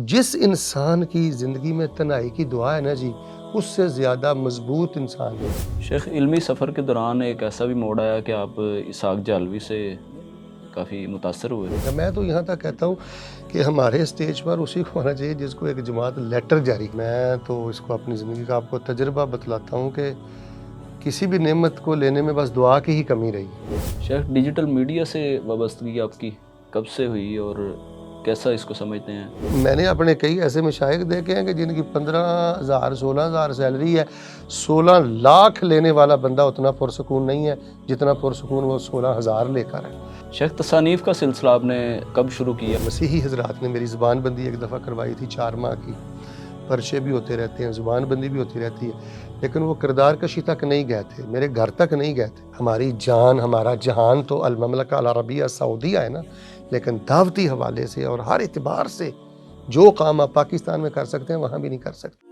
جس انسان کی زندگی میں تنہائی کی دعا ہے نا جی، اس سے زیادہ مضبوط انسان ہے۔ شیخ، علمی سفر کے دوران ایک ایسا بھی موڑ آیا کہ آپ اسحاق جہلوی سے کافی متاثر ہوئے۔ میں تو یہاں تک کہتا ہوں کہ ہمارے اسٹیج پر اسی کو ہونا چاہیے جس کو ایک جماعت لیٹر جاری۔ میں تو اس کو اپنی زندگی کا آپ کو تجربہ بتلاتا ہوں کہ کسی بھی نعمت کو لینے میں بس دعا کی ہی کمی رہی۔ شیخ، ڈیجیٹل میڈیا سے وابستگی آپ کی کب سے ہوئی اور کیسا اس کو سمجھتے ہیں؟ میں نے اپنے کئی ایسے مشائخ دیکھے ہیں کہ جن کی 15,000 16,000 سیلری ہے، 16 لاکھ لینے والا بندہ اتنا پرسکون نہیں ہے جتنا پرسکون وہ 16,000 لے کر ہے۔ شیخ، تصانیف کا سلسلہ آپ نے کب شروع کیا؟ مسیحی حضرات نے میری زبان بندی ایک دفعہ کروائی تھی 4 ماہ کی، پرچے بھی ہوتے رہتے ہیں، زبان بندی بھی ہوتی رہتی ہے، لیکن وہ کردار کشی تک نہیں گئے تھے، میرے گھر تک نہیں گئے تھے۔ ہماری جان، ہمارا جہان تو المملکہ العربیہ سعودیہ ہے نا، لیکن دعوتی حوالے سے اور ہر اعتبار سے جو کام آپ پاکستان میں کر سکتے ہیں وہاں بھی نہیں کر سکتے۔